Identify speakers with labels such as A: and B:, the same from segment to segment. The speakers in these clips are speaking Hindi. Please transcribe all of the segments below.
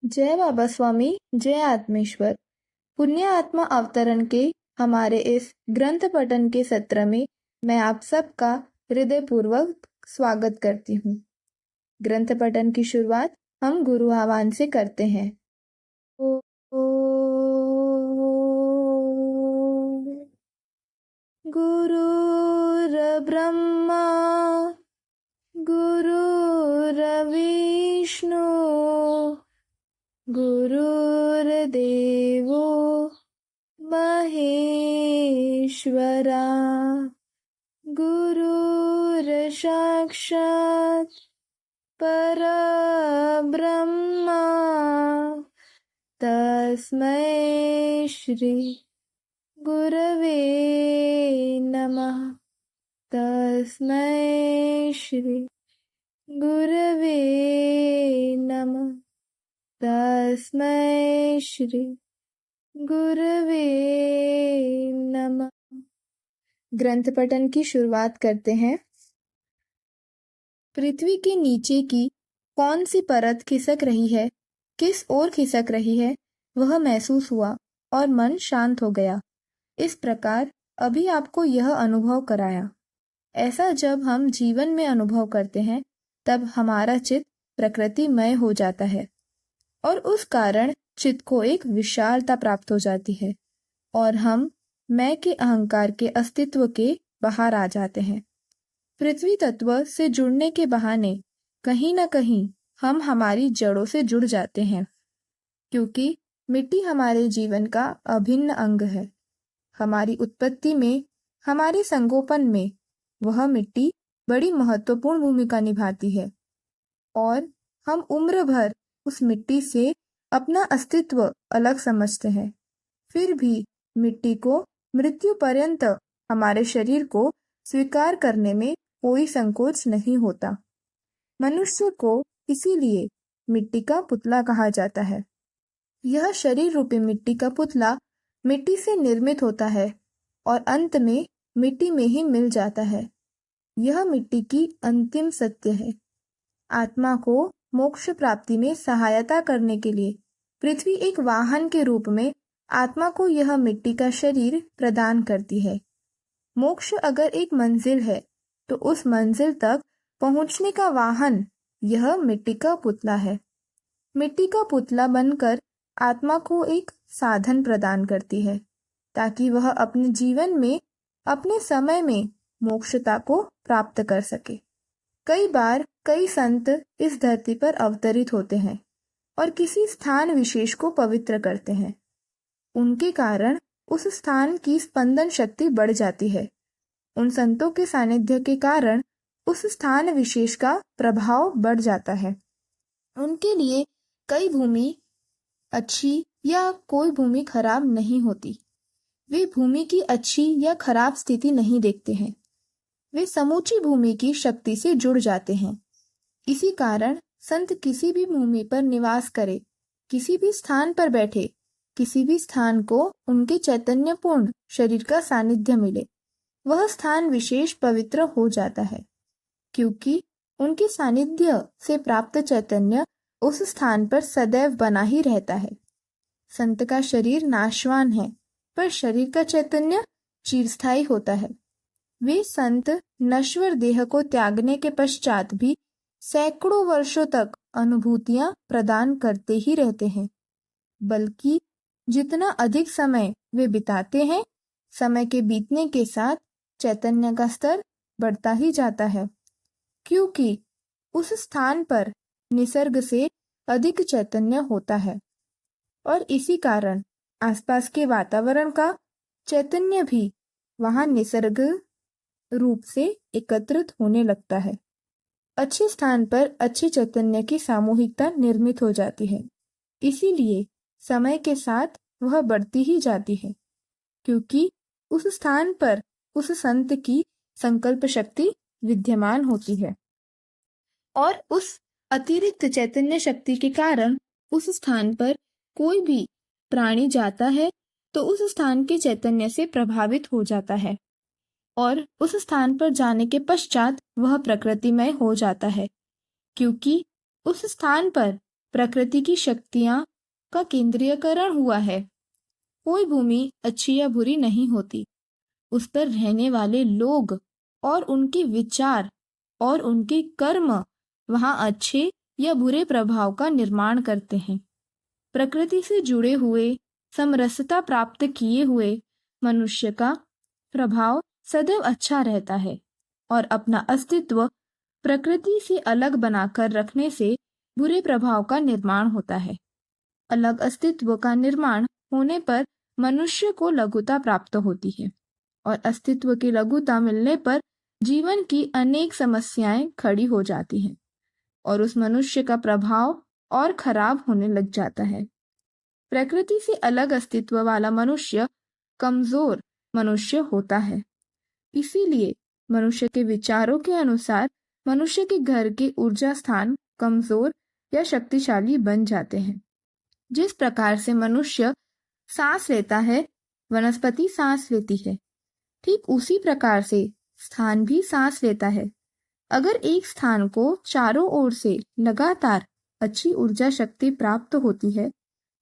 A: जय बाबा स्वामी, जय आत्मेश्वर। पुण्य आत्मा अवतरण के हमारे इस ग्रंथ पठन के सत्र में मैं आप सबका हृदयपूर्वक स्वागत करती हूँ। ग्रंथ पठन की शुरुआत हम गुरु आह्वान से करते हैं। ओ, गुरुर्ब्रह्मा गुरुर्विष्णु गुरुर्देवो महेश्वरा गुरुर्साक्षात् परब्रह्मा तस्मै श्री गुरवे नमः। तस्मै श्री गुरवे नमः। तस्मै श्री गुरवे नमः। ग्रंथ पठन की शुरुआत करते हैं। पृथ्वी के नीचे की कौन सी परत खिसक रही है, किस ओर खिसक रही है, वह महसूस हुआ और मन शांत हो गया। इस प्रकार अभी आपको यह अनुभव कराया। ऐसा जब हम जीवन में अनुभव करते हैं तब हमारा चित्त प्रकृतिमय हो जाता है और उस कारण चित्त को एक विशालता प्राप्त हो जाती है और हम मैं के अहंकार के अस्तित्व के बाहर आ जाते हैं। पृथ्वी तत्व से जुड़ने के बहाने कहीं न कहीं हम हमारी जड़ों से जुड़ जाते हैं, क्योंकि मिट्टी हमारे जीवन का अभिन्न अंग है। हमारी उत्पत्ति में, हमारे संगोपन में वह मिट्टी बड़ी महत्वपूर्ण भूमिका निभाती है और हम उम्र भर उस मिट्टी से अपना अस्तित्व अलग समझते हैं। फिर भी मिट्टी को मृत्यु पर्यंत हमारे शरीर को स्वीकार करने में कोई संकोच नहीं होता। मनुष्य को इसीलिए मिट्टी का पुतला कहा जाता है। यह शरीर रूपी मिट्टी का पुतला मिट्टी से निर्मित होता है और अंत में मिट्टी में ही मिल जाता है। यह मिट्टी की अंतिम सत्य है। आत्मा को मोक्ष प्राप्ति में सहायता करने के लिए पृथ्वी एक वाहन के रूप में आत्मा को यह मिट्टी का शरीर प्रदान करती है। मोक्ष अगर एक मंजिल है तो उस मंजिल तक पहुंचने का वाहन यह मिट्टी का पुतला है। मिट्टी का पुतला बनकर आत्मा को एक साधन प्रदान करती है ताकि वह अपने जीवन में अपने समय में मोक्षता को प्राप्त कर सके। कई बार कई संत इस धरती पर अवतरित होते हैं और किसी स्थान विशेष को पवित्र करते हैं। उनके कारण उस स्थान की स्पंदन शक्ति बढ़ जाती है। उन संतों के सानिध्य के कारण उस स्थान विशेष का प्रभाव बढ़ जाता है। उनके लिए कई भूमि अच्छी या कोई भूमि खराब नहीं होती। वे भूमि की अच्छी या खराब स्थिति नहीं देखते हैं। वे समूची भूमि की शक्ति से जुड़ जाते हैं। इसी कारण संत किसी भी भूमि पर निवास करे, किसी भी स्थान पर बैठे, किसी भी स्थान को उनके चैतन्यपूर्ण शरीर का सानिध्य मिले, वह स्थान विशेष पवित्र हो जाता है, क्योंकि उनके सानिध्य से प्राप्त चैतन्य उस स्थान पर सदैव बना ही रहता है। संत का शरीर नाशवान है, पर शरीर का चैतन्य चिरस्थायी होता है। वे संत नश्वर देह को त्यागने के पश्चात भी सैकड़ों वर्षों तक अनुभूतियां प्रदान करते ही रहते हैं। बल्कि जितना अधिक समय वे बिताते हैं, समय के बीतने के साथ चैतन्य का स्तर बढ़ता ही जाता है, क्योंकि उस स्थान पर निसर्ग से अधिक चैतन्य होता है और इसी कारण आसपास के वातावरण का चैतन्य भी वहां निसर्ग रूप से एकत्रित होने लगता है। अच्छे स्थान पर अच्छे चैतन्य की सामूहिकता निर्मित हो जाती है। इसीलिए समय के साथ वह बढ़ती ही जाती है, क्योंकि उस स्थान पर उस संत की संकल्प शक्ति विद्यमान होती है और उस अतिरिक्त चैतन्य शक्ति के कारण उस स्थान पर कोई भी प्राणी जाता है तो उस स्थान के चैतन्य से प्रभावित हो जाता है और उस स्थान पर जाने के पश्चात वह प्रकृतिमय हो जाता है, क्योंकि उस स्थान पर प्रकृति की शक्तियां का केंद्रीयकरण हुआ है। कोई भूमि अच्छी या बुरी नहीं होती, उस पर रहने वाले लोग और उनके विचार और उनके कर्म वहां अच्छे या बुरे प्रभाव का निर्माण करते हैं। प्रकृति से जुड़े हुए, समरसता प्राप्त किए हुए मनुष्य का प्रभाव सदैव अच्छा रहता है और अपना अस्तित्व प्रकृति से अलग बनाकर रखने से बुरे प्रभाव का निर्माण होता है। अलग अस्तित्व का निर्माण होने पर मनुष्य को लघुता प्राप्त होती है और अस्तित्व की लघुता मिलने पर जीवन की अनेक समस्याएं खड़ी हो जाती हैं और उस मनुष्य का प्रभाव और खराब होने लग जाता है। प्रकृति से अलग अस्तित्व वाला मनुष्य कमजोर मनुष्य होता है। इसीलिए मनुष्य के विचारों के अनुसार मनुष्य के घर के ऊर्जा स्थान कमजोर या शक्तिशाली बन जाते हैं। जिस प्रकार से मनुष्य सांस लेता है, वनस्पति सांस लेती है, ठीक उसी प्रकार से स्थान भी सांस लेता है। अगर एक स्थान को चारों ओर से लगातार अच्छी ऊर्जा शक्ति प्राप्त होती है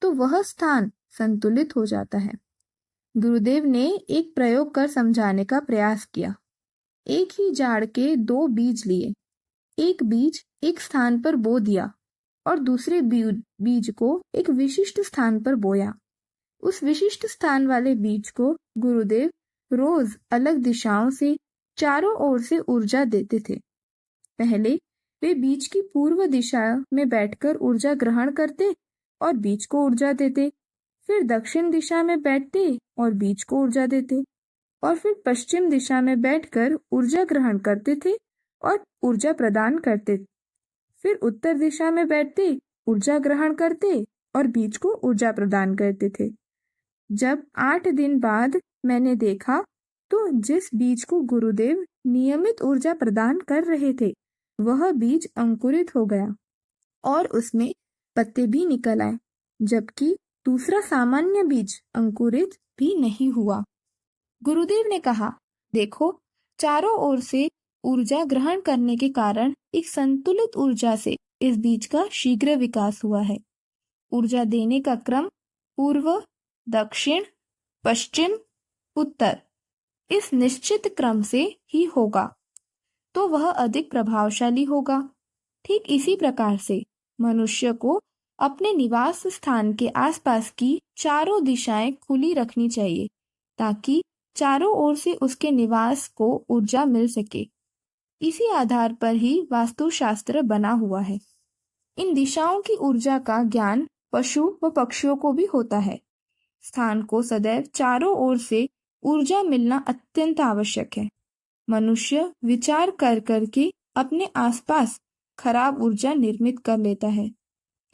A: तो वह स्थान संतुलित हो जाता है। गुरुदेव ने एक प्रयोग कर समझाने का प्रयास किया। एक ही झाड़ के 2 बीज लिए, एक बीज एक स्थान पर बो दिया और दूसरे बीज को एक विशिष्ट स्थान पर बोया। उस विशिष्ट स्थान वाले बीज को गुरुदेव रोज अलग दिशाओं से चारों ओर से ऊर्जा देते थे। पहले वे बीज की पूर्व दिशा में बैठकर ऊर्जा ग्रहण करते और बीज को ऊर्जा देते, फिर दक्षिण दिशा में बैठते और बीज को ऊर्जा देते, और फिर पश्चिम दिशा में बैठकर ऊर्जा ग्रहण करते थे और ऊर्जा प्रदान करते, फिर उत्तर दिशा में बैठते, ऊर्जा ग्रहण करते और बीज को ऊर्जा प्रदान करते थे। जब 8 दिन बाद मैंने देखा तो जिस बीज को गुरुदेव नियमित ऊर्जा प्रदान कर रहे थे वह बीज अंकुरित हो गया और उसमें पत्ते भी निकल आए, जबकि दूसरा सामान्य बीज अंकुरित भी नहीं हुआ। गुरुदेव ने कहा, देखो, चारों ओर से ऊर्जा ग्रहण करने के कारण एक संतुलित ऊर्जा से इस बीज का शीघ्र विकास हुआ है। ऊर्जा देने का क्रम पूर्व, दक्षिण, पश्चिम, उत्तर इस निश्चित क्रम से ही होगा तो वह अधिक प्रभावशाली होगा। ठीक इसी प्रकार से मनुष्य को अपने निवास स्थान के आसपास की चारों दिशाएं खुली रखनी चाहिए ताकि चारों ओर से उसके निवास को ऊर्जा मिल सके। इसी आधार पर ही वास्तुशास्त्र बना हुआ है। इन दिशाओं की ऊर्जा का ज्ञान पशु व पक्षियों को भी होता है। स्थान को सदैव चारों ओर से ऊर्जा मिलना अत्यंत आवश्यक है। मनुष्य विचार कर करके अपने आसपास खराब ऊर्जा निर्मित कर लेता है।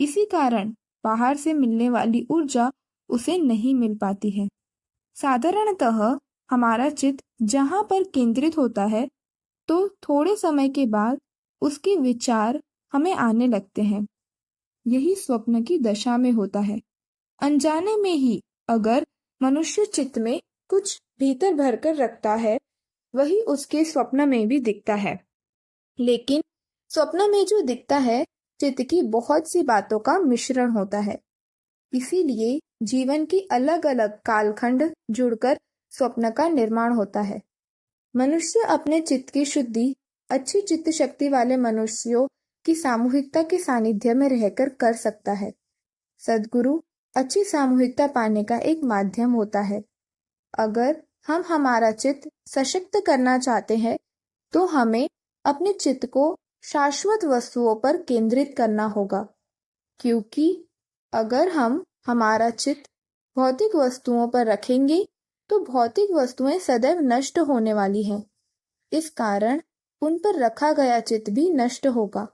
A: इसी कारण बाहर से मिलने वाली ऊर्जा उसे नहीं मिल पाती है। साधारणतः हमारा चित्त जहाँ पर केंद्रित होता है तो थोड़े समय के बाद उसके विचार हमें आने लगते हैं। यही स्वप्न की दशा में होता है। अनजाने में ही अगर मनुष्य चित्त में कुछ भीतर भरकर रखता है वही उसके स्वप्न में भी दिखता है। लेकिन स्वप्न में जो दिखता है चित्त की बहुत सी बातों का मिश्रण होता है। इसीलिए जीवन की अलग अलग कालखंड जुड़कर स्वप्न का निर्माण होता है। मनुष्य अपने चित्त की शुद्धि अच्छी चित्त शक्ति वाले मनुष्यों की सामूहिकता के सानिध्य में रहकर कर सकता है। सद्गुरु अच्छी सामूहिकता पाने का एक माध्यम होता है। अगर हम हमारा चित्त सशक्त करना चाहते हैं तो हमें अपने चित्त को शाश्वत वस्तुओं पर केंद्रित करना होगा, क्योंकि अगर हम हमारा चित्त भौतिक वस्तुओं पर रखेंगे तो भौतिक वस्तुएं सदैव नष्ट होने वाली हैं। इस कारण उन पर रखा गया चित्त भी नष्ट होगा।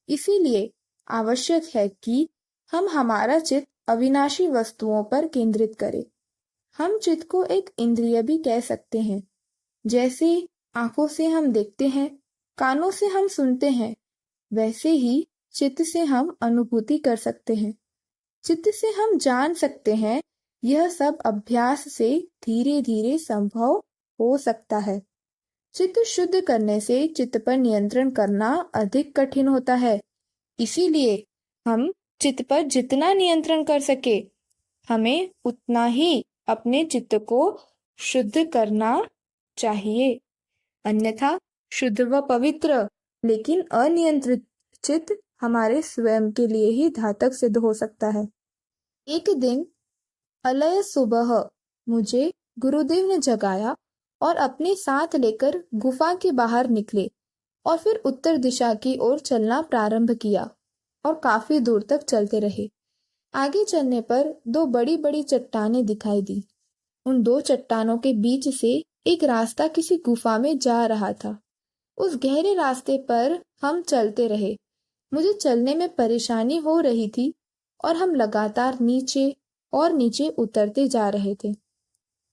A: इसीलिए आवश्यक है कि हम हमारा चित्त अविनाशी वस्तुओं पर केंद्रित करें। हम चित्त को एक इंद्रिय भी कह सकते हैं। जैसे आंखों से हम देखते हैं, कानों से हम सुनते हैं, वैसे ही चित्त से हम अनुभूति कर सकते हैं, चित्त से हम जान सकते हैं। यह सब अभ्यास से धीरे धीरे संभव हो सकता है। चित्त शुद्ध करने से चित्त पर नियंत्रण करना अधिक कठिन होता है। इसीलिए हम चित्त पर जितना नियंत्रण कर सके, हमें उतना ही अपने चित्त को शुद्ध करना चाहिए। अन्यथा शुद्ध व पवित्र लेकिन अनियंत्रित चित्त हमारे स्वयं के लिए ही घातक सिद्ध हो सकता है। एक दिन अलय सुबह मुझे गुरुदेव ने जगाया और अपने साथ लेकर गुफा के बाहर निकले और फिर उत्तर दिशा की ओर चलना प्रारंभ किया और काफी दूर तक चलते रहे। आगे चलने पर दो बड़ी बड़ी चट्टानें दिखाई दी। उन दो चट्टानों के बीच से एक रास्ता किसी गुफा में जा रहा था। उस गहरे रास्ते पर हम चलते रहे। मुझे चलने में परेशानी हो रही थी और हम लगातार नीचे और नीचे उतरते जा रहे थे।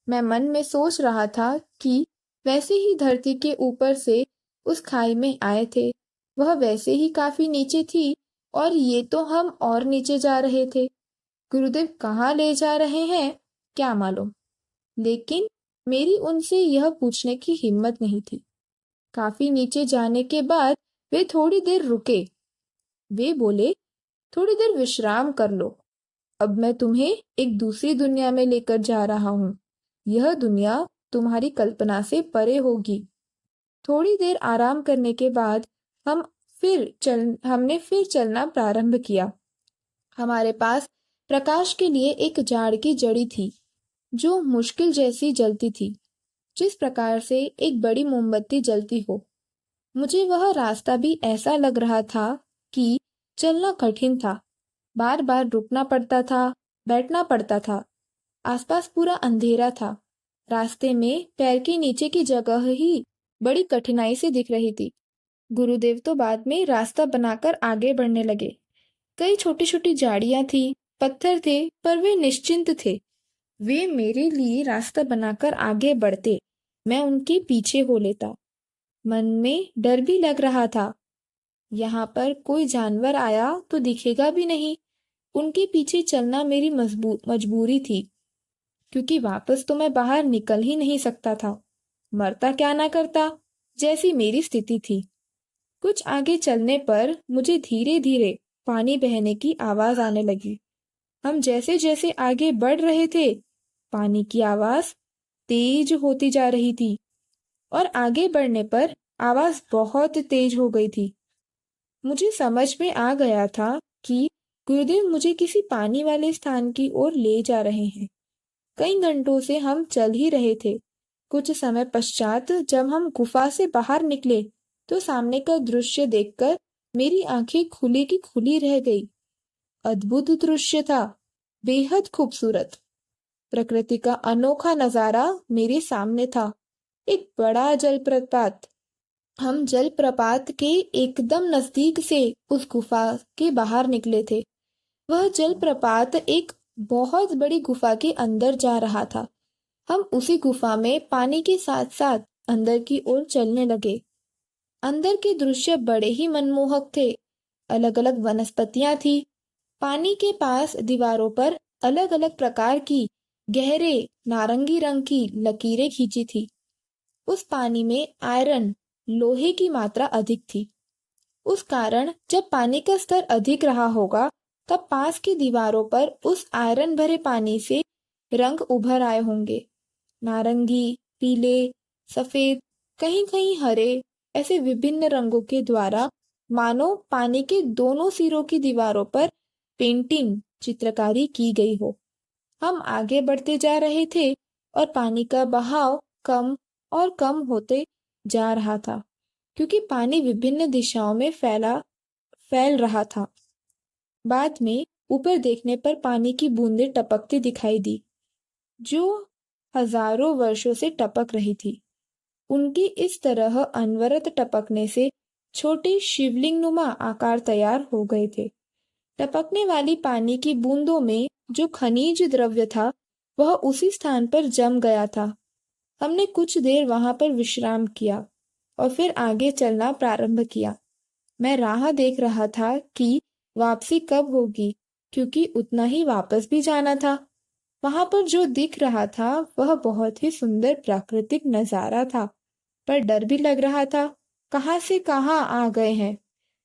A: मैं मन में सोच रहा था कि वैसे ही धरती के ऊपर से उस खाई में आए थे, वह वैसे ही काफी नीचे थी और ये तो हम और नीचे जा रहे थे। गुरुदेव कहाँ ले जा रहे हैं क्या मालूम, लेकिन मेरी उनसे यह पूछने की हिम्मत नहीं थी। काफी नीचे जाने के बाद वे थोड़ी देर रुके। वे बोले, थोड़ी देर विश्राम कर लो, अब मैं तुम्हें एक दूसरी दुनिया में लेकर जा रहा हूँ। यह दुनिया तुम्हारी कल्पना से परे होगी। थोड़ी देर आराम करने के बाद हमने फिर चलना प्रारंभ किया। हमारे पास प्रकाश के लिए एक जाड़ की जड़ी थी जो मुश्किल जैसी जलती थी, जिस प्रकार से एक बड़ी मोमबत्ती जलती हो। मुझे वह रास्ता भी ऐसा लग रहा था कि चलना कठिन था। बार बार रुकना पड़ता था, बैठना पड़ता था। आसपास पूरा अंधेरा था। रास्ते में पैर के नीचे की जगह ही बड़ी कठिनाई से दिख रही थी। गुरुदेव तो बाद में रास्ता बनाकर आगे बढ़ने लगे। कई छोटी छोटी झाड़ियां थी, पत्थर थे, पर वे निश्चिंत थे। वे मेरे लिए रास्ता बनाकर आगे बढ़ते, मैं उनके पीछे हो लेता। मन में डर भी लग रहा था, यहाँ पर कोई जानवर आया तो दिखेगा भी नहीं। उनके पीछे चलना मेरी मजबूरी थी, क्योंकि वापस तो मैं बाहर निकल ही नहीं सकता था। मरता क्या ना करता, जैसी मेरी स्थिति थी। कुछ आगे चलने पर मुझे धीरे धीरे पानी बहने की आवाज आने लगी। हम जैसे जैसे आगे बढ़ रहे थे, पानी की आवाज तेज होती जा रही थी और आगे बढ़ने पर आवाज बहुत तेज हो गई थी। मुझे समझ में आ गया था कि गुरुदेव मुझे किसी पानी वाले स्थान की ओर ले जा रहे हैं। कई घंटों से हम चल ही रहे थे। कुछ समय पश्चात जब हम गुफा से बाहर निकले तो सामने का दृश्य देखकर मेरी आंखें खुली की खुली रह गई। अद्भुत दृश्य था, बेहद खूबसूरत। प्रकृति का अनोखा नजारा मेरे सामने था। एक बड़ा जलप्रपात। हम जलप्रपात के एकदम नजदीक से उस गुफा के बाहर निकले थे। वह जलप्रपात एक बहुत बड़ी गुफा के अंदर जा रहा था। हम उसी गुफा में पानी के साथ साथ अंदर की ओर चलने लगे। अंदर के दृश्य बड़े ही मनमोहक थे। अलग अलग वनस्पतियां थी। पानी के पास दीवारों पर अलग अलग प्रकार की गहरे नारंगी रंग की लकीरें खींची थी। उस पानी में आयरन, लोहे की मात्रा अधिक थी। उस कारण जब पानी का स्तर अधिक रहा होगा तब पास की दीवारों पर उस आयरन भरे पानी से रंग उभर आए होंगे। नारंगी, पीले, सफेद, कहीं कहीं हरे, ऐसे विभिन्न रंगों के द्वारा मानो पानी के दोनों सिरों की दीवारों पर पेंटिंग, चित्रकारी की गई हो। हम आगे बढ़ते जा रहे थे और पानी का बहाव कम और कम होते जा रहा था, क्योंकि पानी विभिन्न दिशाओं में फैल रहा था। बाद में ऊपर देखने पर पानी की बूंदें टपकती दिखाई दी, जो हजारों वर्षों से टपक रही थी। उनकी इस तरह अनवरत टपकने से छोटे शिवलिंग नुमा आकार तैयार हो गए थे। टपकने वाली पानी की बूंदों में जो खनिज द्रव्य था वह उसी स्थान पर जम गया था। हमने कुछ देर वहां पर विश्राम किया और फिर आगे चलना प्रारंभ किया। मैं राह देख रहा था कि वापसी कब होगी, क्योंकि उतना ही वापस भी जाना था। वहां पर जो दिख रहा था वह बहुत ही सुंदर प्राकृतिक नजारा था, पर डर भी लग रहा था। कहां से कहां आ गए हैं।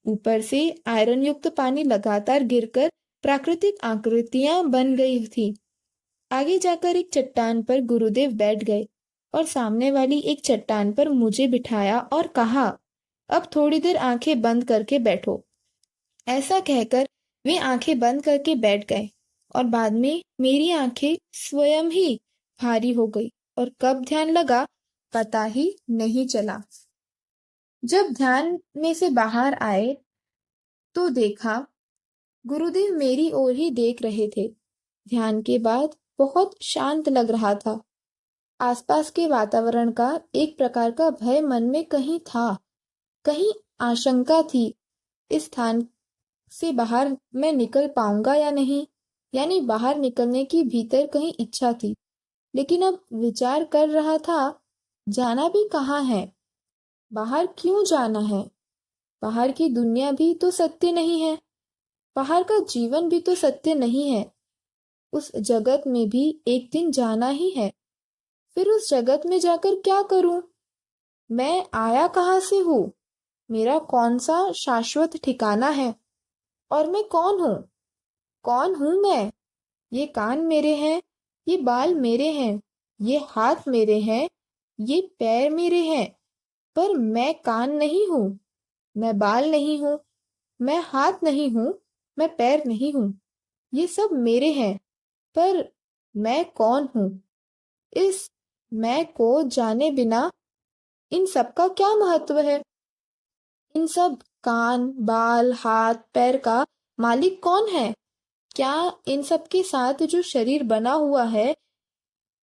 A: ऊपर से आयरन युक्त पानी लगातार गिरकर प्राकृतिक आकृतियां बन गई थी। आगे जाकर एक चट्टान पर गुरुदेव बैठ गए और सामने वाली एक चट्टान पर मुझे बिठाया और कहा, अब थोड़ी देर आंखें बंद करके बैठो। ऐसा कहकर वे आंखें बंद करके बैठ गए और बाद में मेरी आंखें स्वयं ही भारी हो गई और कब ध्यान लगा पता ही नहीं चला। जब ध्यान में से बाहर आए तो देखा गुरुदेव मेरी ओर ही देख रहे थे। ध्यान के बाद बहुत शांत लग रहा था। आसपास के वातावरण का एक प्रकार का भय मन में कहीं था, कहीं आशंका थी। इस स्थान से बाहर मैं निकल पाऊंगा या नहीं, यानी बाहर निकलने की भीतर कहीं इच्छा थी। लेकिन अब विचार कर रहा था, जाना भी कहाँ है, बाहर क्यों जाना है? बाहर की दुनिया भी तो सत्य नहीं है, बाहर का जीवन भी तो सत्य नहीं है। उस जगत में भी एक दिन जाना ही है। फिर उस जगत में जाकर क्या करूं? मैं आया कहाँ से हूँ? मेरा कौन सा शाश्वत ठिकाना है? और मैं कौन हूँ? कौन हूँ मैं? ये कान मेरे हैं, ये बाल मेरे हैं, ये हाथ मेरे हैं, ये पैर मेरे हैं, पर मैं कान नहीं हूँ, मैं बाल नहीं हूँ, मैं हाथ नहीं हूँ, मैं पैर नहीं हूँ। ये सब मेरे हैं, पर मैं कौन हूँ? इस मैं को जाने बिना इन सब का क्या महत्व है? इन सब कान, बाल, हाथ, पैर का मालिक कौन है? क्या इन सब के साथ जो शरीर बना हुआ है,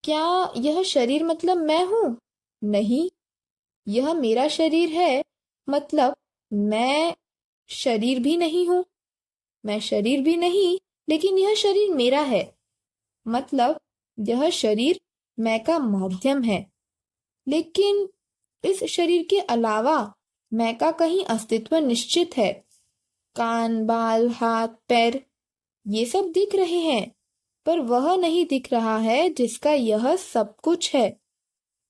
A: क्या यह शरीर मतलब मैं हूँ? नहीं, यह मेरा शरीर है, मतलब मैं शरीर भी नहीं हूँ। मैं शरीर भी नहीं, लेकिन यह शरीर मेरा है, मतलब यह शरीर मैं का माध्यम है। लेकिन इस शरीर के अलावा मैं का कहीं अस्तित्व निश्चित है। कान, बाल, हाथ, पैर ये सब दिख रहे हैं, पर वह नहीं दिख रहा है जिसका यह सब कुछ है।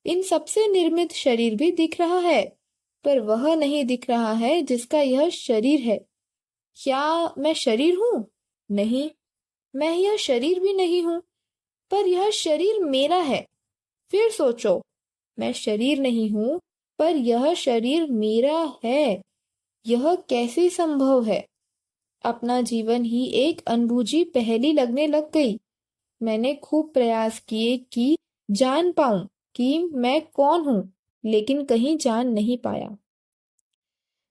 A: इन सबसे निर्मित शरीर भी दिख रहा है, पर वह नहीं दिख रहा है जिसका यह शरीर है। क्या मैं शरीर हूँ? नहीं, मैं यह शरीर भी नहीं हूँ, पर यह शरीर मेरा है। फिर सोचो, मैं शरीर नहीं हूँ, पर यह शरीर मेरा है। यह कैसे संभव है? अपना जीवन ही एक अनबूझी पहेली लगने लग गई। मैंने खूब प्रयास किए कि जान पाऊं कि मैं कौन हूं, लेकिन कहीं जान नहीं पाया।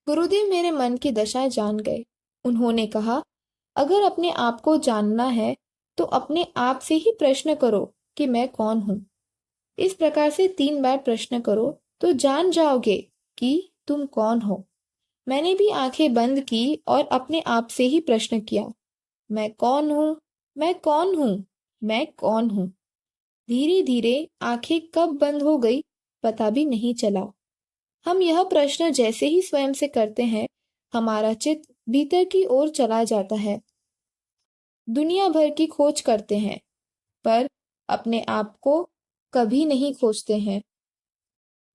A: गुरुदेव मेरे मन की दशा जान गए। उन्होंने कहा, अगर अपने आप को जानना है तो अपने आप से ही प्रश्न करो कि मैं कौन हूं। इस प्रकार से 3 बार प्रश्न करो तो जान जाओगे कि तुम कौन हो। मैंने भी आंखें बंद की और अपने आप से ही प्रश्न किया, मैं कौन हूँ? मैं कौन हूँ? मैं कौन हूँ? धीरे धीरे आंखें कब बंद हो गई पता भी नहीं चला। हम यह प्रश्न जैसे ही स्वयं से करते हैं, हमारा चित्त भीतर की ओर चला जाता है। दुनिया भर की खोज करते हैं, पर अपने आप को कभी नहीं खोजते हैं।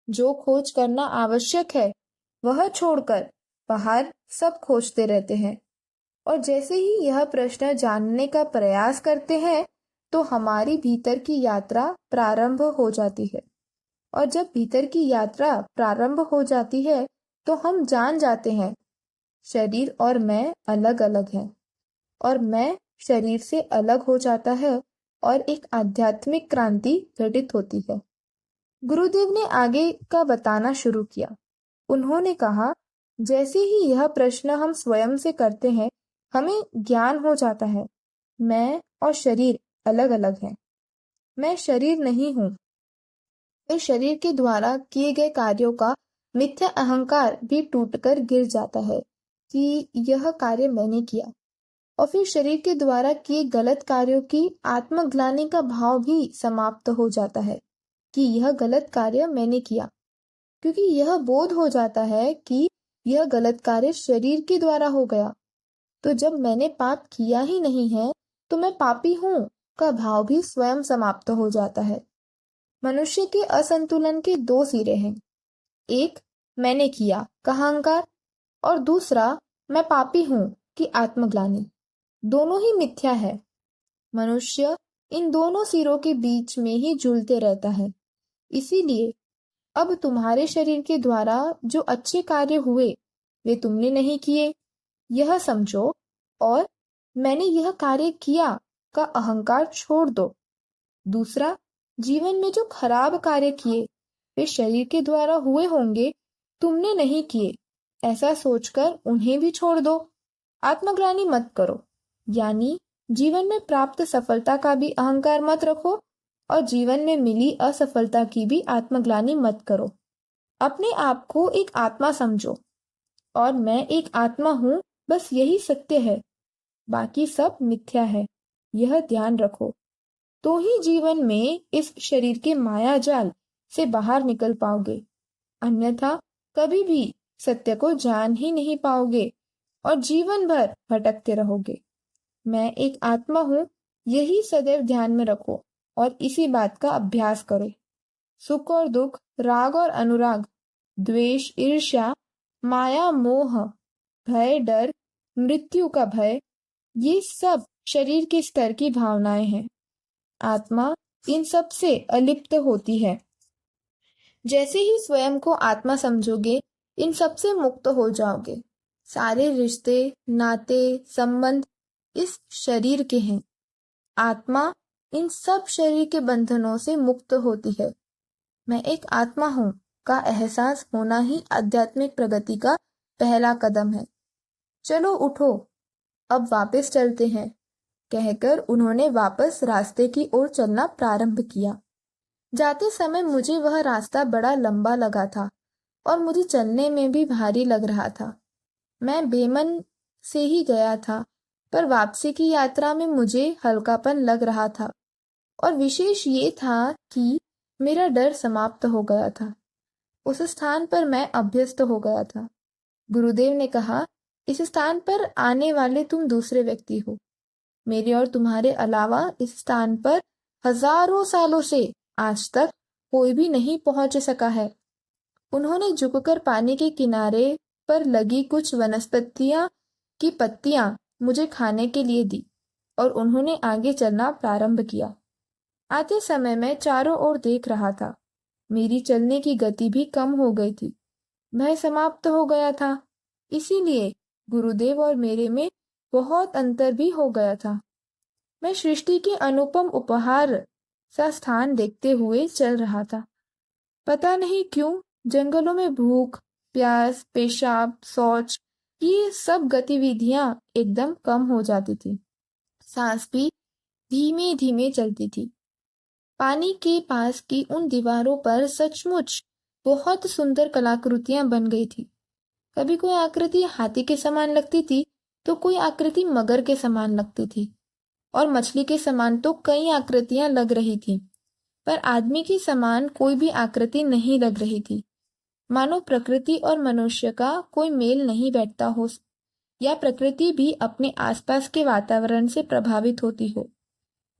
A: जो खोज करना आवश्यक है, वह छोड़कर बाहर सब खोजते रहते हैं। और जैसे ही यह प्रश्न जानने का प्रयास करते हैं, तो हमारी भीतर की यात्रा प्रारंभ हो जाती है। और जब भीतर की यात्रा प्रारंभ हो जाती है, तो हम जान जाते हैं, शरीर और मैं अलग अलग हैं। और मैं शरीर से अलग हो जाता है और एक आध्यात्मिक क्रांति घटित होती है। गुरुदेव ने आगे का बताना शुरू किया। उन्होंने कहा, जैसे ही यह प्रश्न हम स्वयं से करते हैं, हमें ज्ञान हो जाता है, मैं और शरीर अलग अलग हैं। मैं शरीर नहीं हूँ। इस शरीर के द्वारा किए गए कार्यों का मिथ्या अहंकार भी टूटकर गिर जाता है कि यह कार्य मैंने किया। और फिर शरीर के द्वारा किए गलत कार्यों की आत्मग्लानि का भाव भी समाप्त हो जाता है कि यह गलत कार्य मैंने किया, क्योंकि यह बोध हो जाता है कि यह गलत कार्य शरीर के द्वारा हो गया। तो जब मैंने पाप किया ही नहीं है, तो मैं पापी हूँ का भाव भी स्वयं समाप्त हो जाता है। मनुष्य के असंतुलन के 2 सिरे हैं। एक मैंने किया का अहंकार और दूसरा मैं पापी हूँ की आत्मग्लानि। दोनों ही मिथ्या है। मनुष्य इन दोनों सिरों के बीच में ही झूलते रहता है। इसीलिए अब तुम्हारे शरीर के द्वारा जो अच्छे कार्य हुए वे तुमने नहीं किए, यह समझो, और मैंने यह कार्य किया का अहंकार छोड़ दो। दूसरा, जीवन में जो खराब कार्य किए वे शरीर के द्वारा हुए होंगे, तुमने नहीं किए, ऐसा सोचकर उन्हें भी छोड़ दो। आत्मग्लानि मत करो, यानी जीवन में प्राप्त सफलता का भी अहंकार मत रखो और जीवन में मिली असफलता की भी आत्मग्लानि मत करो। अपने आप को एक आत्मा समझो और मैं एक आत्मा हूँ, बस यही सत्य है, बाकी सब मिथ्या है, यह ध्यान रखो। तो ही जीवन में इस शरीर के माया जाल से बाहर निकल पाओगे, अन्यथा कभी भी सत्य को जान ही नहीं पाओगे और जीवन भर भटकते रहोगे। मैं एक आत्मा हूँ, यही सदैव ध्यान में रखो और इसी बात का अभ्यास करो। सुख और दुख, राग और अनुराग, द्वेष, ईर्ष्या, माया, मोह, भय, डर, मृत्यु का भय, ये सब शरीर के स्तर की भावनाएं हैं। आत्मा इन सब से अलिप्त होती है। जैसे ही स्वयं को आत्मा समझोगे, इन सब से मुक्त हो जाओगे। सारे रिश्ते, नाते, संबंध इस शरीर के हैं। आत्मा इन सब शरीर के बंधनों से मुक्त होती है। मैं एक आत्मा हूँ का एहसास होना ही आध्यात्मिक प्रगति का पहला कदम है। चलो उठो, अब वापस चलते हैं, कहकर उन्होंने वापस रास्ते की ओर चलना प्रारंभ किया। जाते समय मुझे वह रास्ता बड़ा लंबा लगा था और मुझे चलने में भी भारी लग रहा था। मैं बेमन से ही गया था, पर वापसी की यात्रा में मुझे हल्कापन लग रहा था और विशेष ये था कि मेरा डर समाप्त हो गया था। उस स्थान पर मैं अभ्यस्त हो गया था। गुरुदेव ने कहा, इस स्थान पर आने वाले तुम दूसरे व्यक्ति हो। मेरे और तुम्हारे अलावा इस स्थान पर हजारों सालों से आज तक कोई भी नहीं पहुंच सका है। उन्होंने झुककर पानी के किनारे पर लगी कुछ वनस्पतियां की पत्तियां मुझे खाने के लिए दी और उन्होंने आगे चलना प्रारंभ किया। आते समय मैं चारों ओर देख रहा था। मेरी चलने की गति भी कम हो गई थी। भय समाप्त हो गया था। इसीलिए गुरुदेव और मेरे में बहुत अंतर भी हो गया था। मैं सृष्टि के अनुपम उपहार सा स्थान देखते हुए चल रहा था। पता नहीं क्यों जंगलों में भूख, प्यास, पेशाब, शौच, ये सब गतिविधियां एकदम कम हो जाती थी। सांस भी धीमे धीमे चलती थी। पानी के पास की उन दीवारों पर सचमुच बहुत सुंदर कलाकृतियां बन गई थी। कभी कोई आकृति हाथी के समान लगती थी तो कोई आकृति मगर के समान लगती थी और मछली के समान तो कई आकृतियां लग रही थी, पर आदमी के समान कोई भी आकृति नहीं लग रही थी। मानो प्रकृति और मनुष्य का कोई मेल नहीं बैठता हो या प्रकृति भी अपने आसपास के वातावरण से प्रभावित होती हो।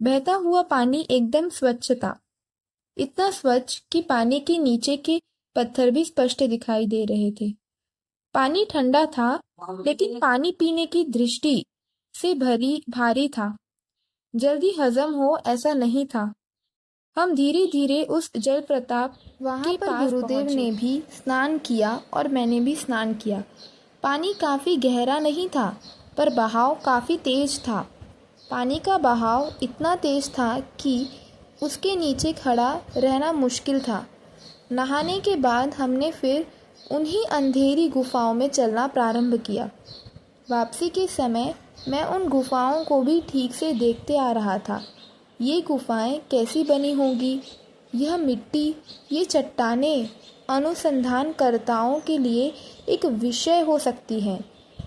A: बहता हुआ पानी एकदम स्वच्छ था, इतना स्वच्छ कि पानी के नीचे के पत्थर भी स्पष्ट दिखाई दे रहे थे। पानी ठंडा था, लेकिन पानी पीने की दृष्टि से भारी था। जल्दी हजम हो ऐसा नहीं था। हम धीरे धीरे उस जल प्रताप वहां पर गुरुदेव ने भी स्नान किया और मैंने भी स्नान किया। पानी काफी गहरा नहीं था, पर बहाव काफी तेज था। पानी का बहाव इतना तेज था कि उसके नीचे खड़ा रहना मुश्किल था। नहाने के बाद हमने फिर उन्हीं अंधेरी गुफाओं में चलना प्रारंभ किया। वापसी के समय मैं उन गुफाओं को भी ठीक से देखते आ रहा था। ये गुफाएं कैसी बनी होंगी, यह मिट्टी, ये चट्टानें अनुसंधानकर्ताओं के लिए एक विषय हो सकती हैं।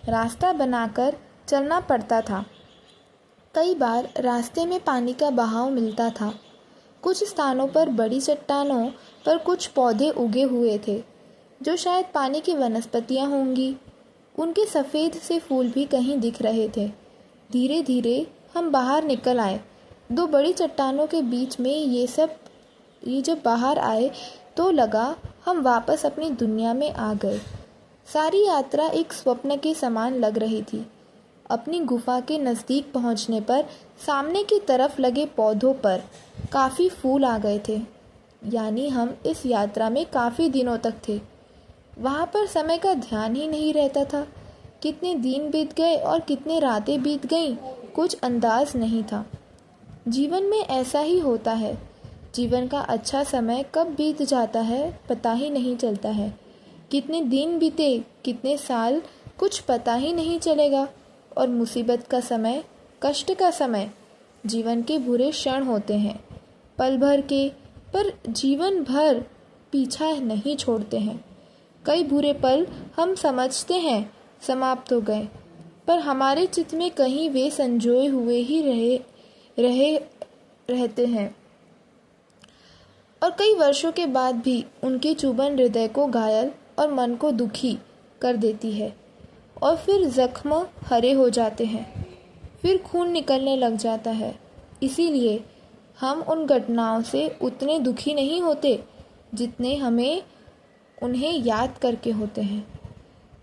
A: रास्ता बनाकर चलना पड़ता था। कई बार रास्ते में पानी का बहाव मिलता था। कुछ स्थानों पर बड़ी चट्टानों पर कुछ पौधे उगे हुए थे, जो शायद पानी की वनस्पतियां होंगी। उनके सफ़ेद से फूल भी कहीं दिख रहे थे। धीरे धीरे हम बाहर निकल आए। दो बड़ी चट्टानों के बीच में ये जब बाहर आए तो लगा हम वापस अपनी दुनिया में आ गए। सारी यात्रा एक स्वप्न के समान लग रही थी। अपनी गुफा के नज़दीक पहुंचने पर सामने की तरफ लगे पौधों पर काफ़ी फूल आ गए थे। यानी हम इस यात्रा में काफ़ी दिनों तक थे। वहाँ पर समय का ध्यान ही नहीं रहता था। कितने दिन बीत गए और कितने रातें बीत गईं, कुछ अंदाज नहीं था। जीवन में ऐसा ही होता है। जीवन का अच्छा समय कब बीत जाता है पता ही नहीं चलता है। कितने दिन बीते, कितने साल, कुछ पता ही नहीं चलेगा। और मुसीबत का समय, कष्ट का समय जीवन के बुरे क्षण होते हैं, पल भर के, पर जीवन भर पीछा नहीं छोड़ते हैं। कई बुरे पल हम समझते हैं समाप्त हो गए, पर हमारे चित्त में कहीं वे संजोए हुए ही रहते हैं और कई वर्षों के बाद भी उनकी चुभन हृदय को घायल और मन को दुखी कर देती है। और फिर जख्म हरे हो जाते हैं, फिर खून निकलने लग जाता है। इसीलिए हम उन घटनाओं से उतने दुखी नहीं होते जितने हमें उन्हें याद करके होते हैं।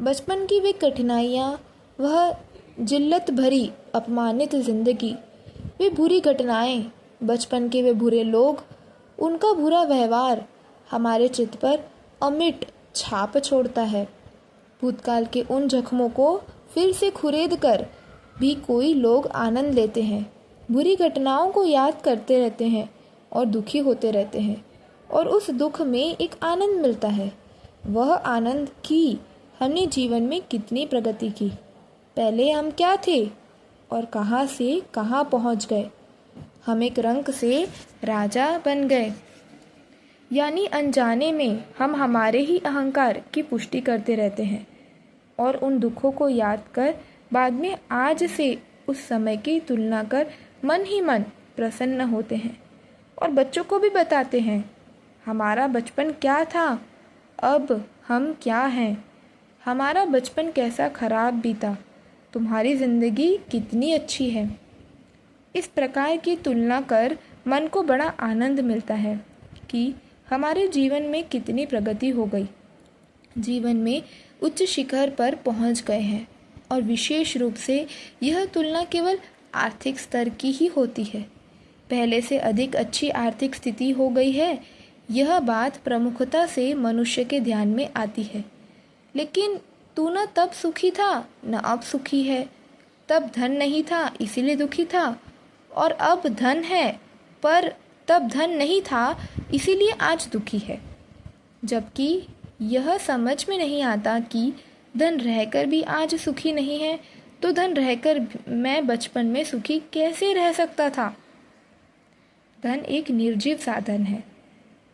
A: बचपन की वे कठिनाइयाँ, वह जिल्लत भरी अपमानित जिंदगी, वे बुरी घटनाएं, बचपन के वे बुरे लोग, उनका बुरा व्यवहार हमारे चित्त पर अमिट छाप छोड़ता है। भूतकाल के उन जख्मों को फिर से खुरेद कर भी कोई लोग आनंद लेते हैं। बुरी घटनाओं को याद करते रहते हैं और दुखी होते रहते हैं, और उस दुख में एक आनंद मिलता है। वह आनंद कि हमने जीवन में कितनी प्रगति की, पहले हम क्या थे और कहाँ से कहाँ पहुँच गए। हम एक रंग से राजा बन गए। यानी अनजाने में हम हमारे ही अहंकार की पुष्टि करते रहते हैं और उन दुखों को याद कर बाद में आज से उस समय की तुलना कर मन ही मन प्रसन्न होते हैं और बच्चों को भी बताते हैं, हमारा बचपन क्या था, अब हम क्या हैं। हमारा बचपन कैसा खराब बीता, तुम्हारी ज़िंदगी कितनी अच्छी है। इस प्रकार की तुलना कर मन को बड़ा आनंद मिलता है कि हमारे जीवन में कितनी प्रगति हो गई, जीवन में उच्च शिखर पर पहुंच गए हैं। और विशेष रूप से यह तुलना केवल आर्थिक स्तर की ही होती है। पहले से अधिक अच्छी आर्थिक स्थिति हो गई है, यह बात प्रमुखता से मनुष्य के ध्यान में आती है। लेकिन तू न तब सुखी था न अब सुखी है, तब धन नहीं था इसीलिए दुखी था, और अब धन है पर तब धन नहीं था इसीलिए आज दुखी है। जबकि यह समझ में नहीं आता कि धन रहकर भी आज सुखी नहीं है, तो धन रहकर मैं बचपन में सुखी कैसे रह सकता था। धन एक निर्जीव साधन है,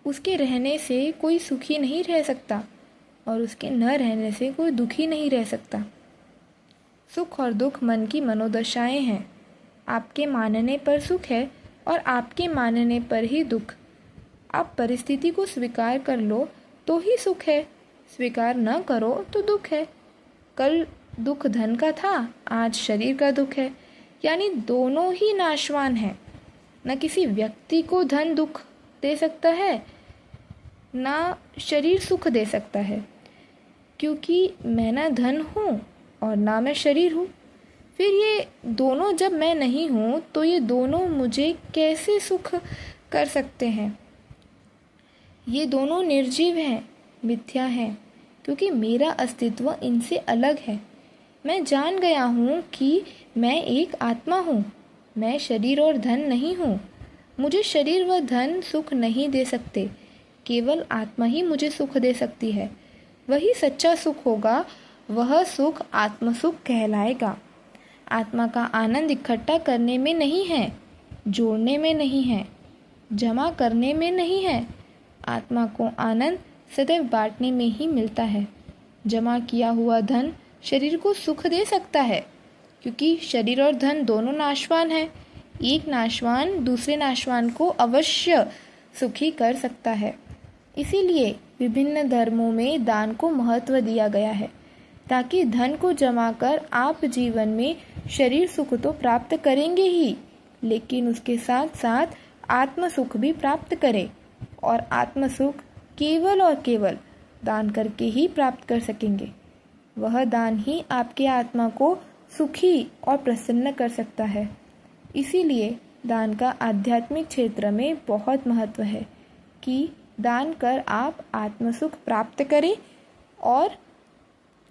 A: उसके रहने से कोई सुखी नहीं रह सकता और उसके न रहने से कोई दुखी नहीं रह सकता। सुख और दुख मन की मनोदशाएं हैं। आपके मानने पर सुख है और आपके मानने पर ही दुख। आप परिस्थिति को स्वीकार कर लो तो ही सुख है, स्वीकार न करो तो दुख है। कल दुख धन का था, आज शरीर का दुख है। यानी दोनों ही नाशवान हैं। न किसी व्यक्ति को धन दुख दे सकता है, ना शरीर सुख दे सकता है, क्योंकि मैं ना धन हूँ और ना मैं शरीर हूँ। फिर ये दोनों जब मैं नहीं हूँ तो ये दोनों मुझे कैसे सुख कर सकते हैं। ये दोनों निर्जीव हैं, मिथ्या हैं, क्योंकि मेरा अस्तित्व इनसे अलग है। मैं जान गया हूँ कि मैं एक आत्मा हूँ, मैं शरीर और धन नहीं हूँ। मुझे शरीर व धन सुख नहीं दे सकते, केवल आत्मा ही मुझे सुख दे सकती है। वही सच्चा सुख होगा, वह सुख आत्म सुख कहलाएगा। आत्मा का आनंद इकट्ठा करने में नहीं है, जोड़ने में नहीं है, जमा करने में नहीं है। आत्मा को आनंद सदैव बांटने में ही मिलता है। जमा किया हुआ धन शरीर को सुख दे सकता है, क्योंकि शरीर और धन दोनों नाशवान हैं। एक नाशवान दूसरे नाशवान को अवश्य सुखी कर सकता है। इसीलिए विभिन्न धर्मों में दान को महत्व दिया गया है, ताकि धन को जमा कर आप जीवन में शरीर सुख तो प्राप्त करेंगे ही, लेकिन उसके साथ साथ आत्म सुख भी प्राप्त करें। और आत्म सुख केवल और केवल दान करके ही प्राप्त कर सकेंगे। वह दान ही आपके आत्मा को सुखी और प्रसन्न कर सकता है। इसीलिए दान का आध्यात्मिक क्षेत्र में बहुत महत्व है कि दान कर आप आत्मसुख प्राप्त करें और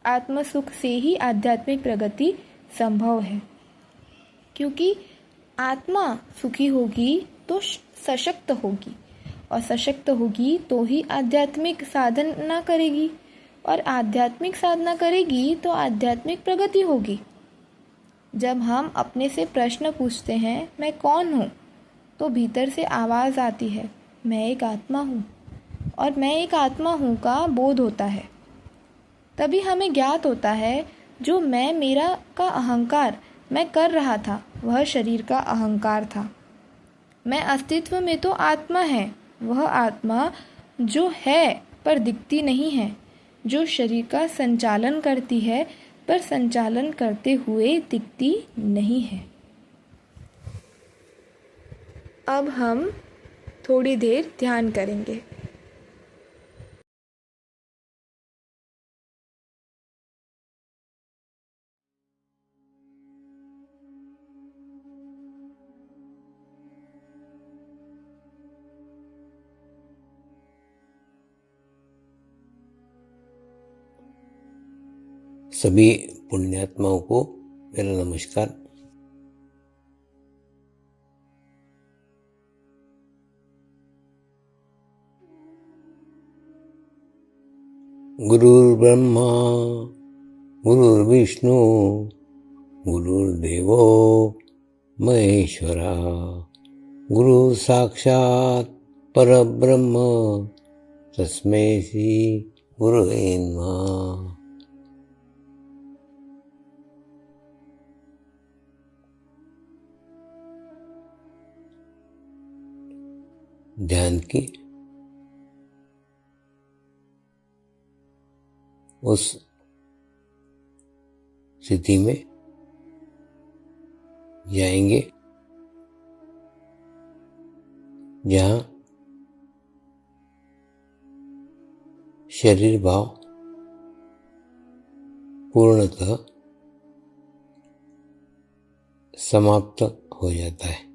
A: आत्मसुख से ही आध्यात्मिक प्रगति संभव है। क्योंकि आत्मा सुखी होगी तो सशक्त होगी, और सशक्त होगी तो ही आध्यात्मिक साधना करेगी, और आध्यात्मिक साधना करेगी तो आध्यात्मिक प्रगति होगी। जब हम अपने से प्रश्न पूछते हैं मैं कौन हूँ, तो भीतर से आवाज़ आती है मैं एक आत्मा हूँ, और मैं एक आत्मा हूँ का बोध होता है। तभी हमें ज्ञात होता है जो मैं मेरा का अहंकार मैं कर रहा था वह शरीर का अहंकार था। मैं अस्तित्व में तो आत्मा है, वह आत्मा जो है पर दिखती नहीं है, जो शरीर का संचालन करती है पर संचालन करते हुए दिखती नहीं है। अब हम थोड़ी देर ध्यान करेंगे।
B: सभी पुण्यात्माओं को मेरा नमस्कार। गुरुर्ब्रह्मा गुरुर्विष्णु गुरुर्देवो महेश्वरा, गुरु साक्षात् परब्रह्म तस्मै श्री गुरुवे नमः। ध्यान की उस स्थिति में जाएंगे जहाँ शरीर भाव पूर्णतः समाप्त हो जाता है।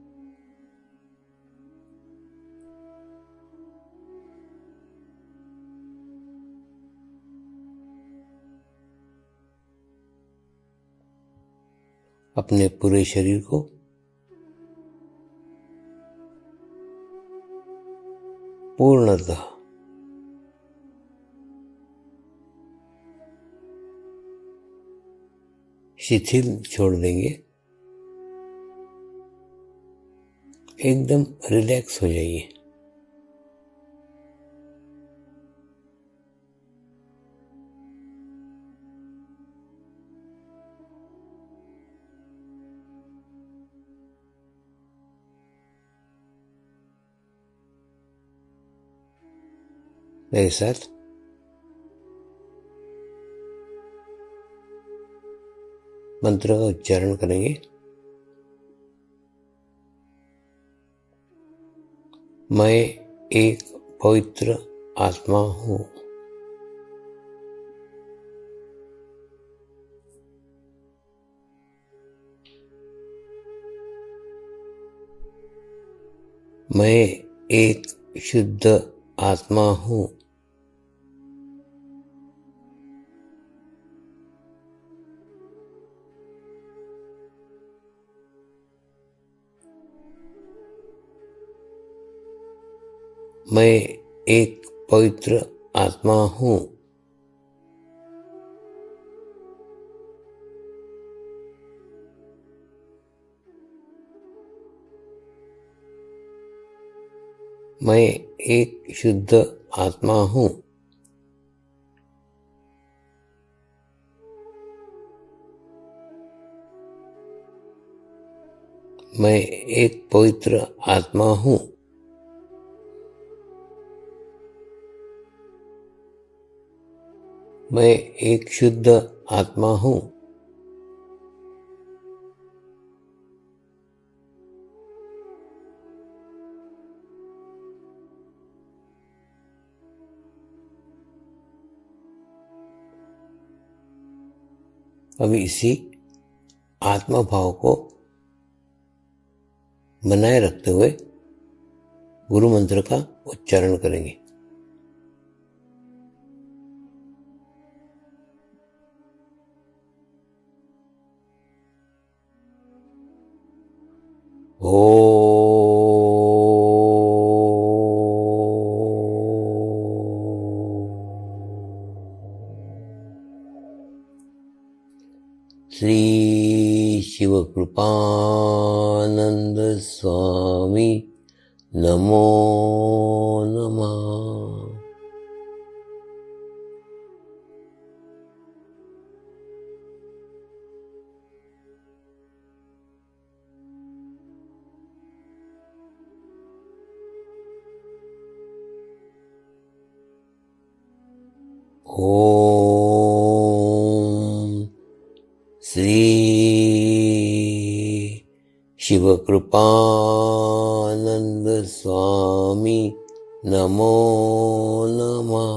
B: अपने पूरे शरीर को पूर्णतः शिथिल छोड़ देंगे, एकदम रिलैक्स हो जाइए। मेरे साथ मंत्र का उच्चारण करेंगे। मैं एक पवित्र आत्मा हूँ। मैं एक शुद्ध आत्मा हूँ। मैं एक पवित्र आत्मा हूँ। मैं एक शुद्ध आत्मा हूँ। मैं एक पवित्र आत्मा हूँ। मैं एक शुद्ध आत्मा हूँ। अब इसी आत्मा भाव को बनाए रखते हुए गुरु मंत्र का उच्चारण करेंगे। श्री शिवकृपानंद स्वामी नमो नमः। ओम श्री शिवकृपानंद स्वामी नमो नमः।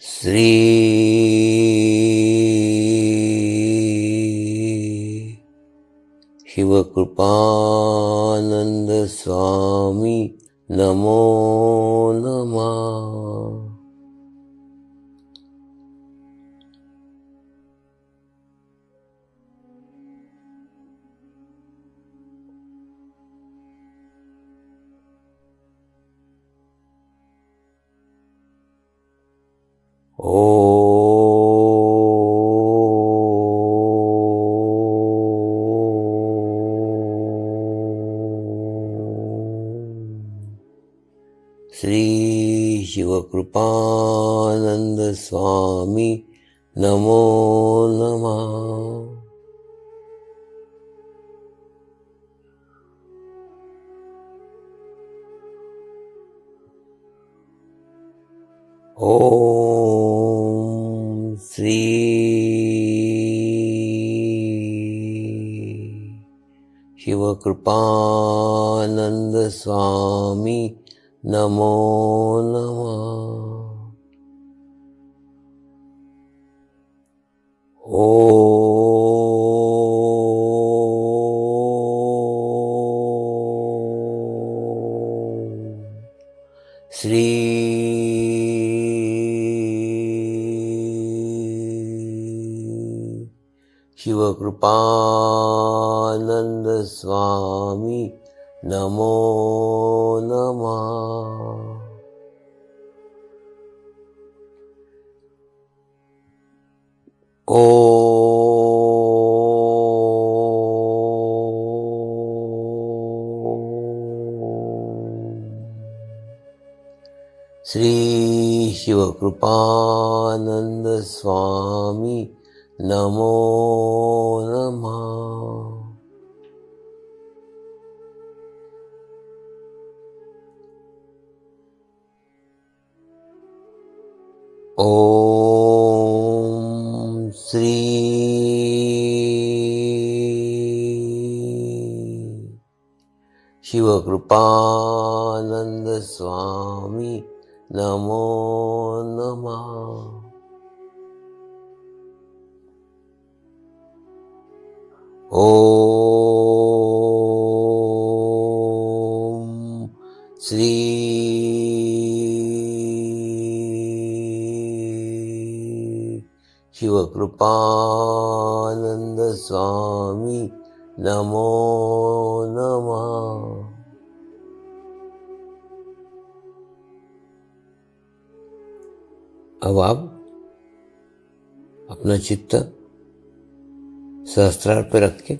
B: श्री शिवकृपानंद स्वामी नमो नमः। श्री शिवकृपानंद स्वामी नमो नमः। ओम श्री शिवकृपानंद स्वामी नमो नमः। श्री शिवकृपानंद स्वामी नमो नमः। श्री शिवकृपानंद स्वामी नमो नमः। ओम श्री शिवकृपानंद स्वामी नमो नमः। ओम श्री शिवकृपानंद स्वामी नमो नमः। अब आप अपना चित्त सहस्त्रार पर रख के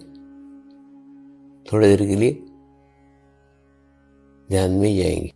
B: थोड़ी देर के लिए ध्यान में जाएंगे।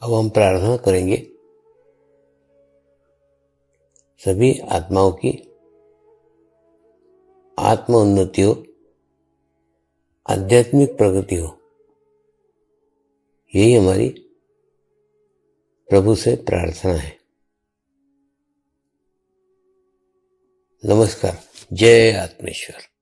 B: अब हम प्रार्थना करेंगे सभी आत्माओं की आत्म उन्नति हो, आध्यात्मिक प्रगति हो। यही हमारी प्रभु से प्रार्थना है। नमस्कार। जय आत्मेश्वर।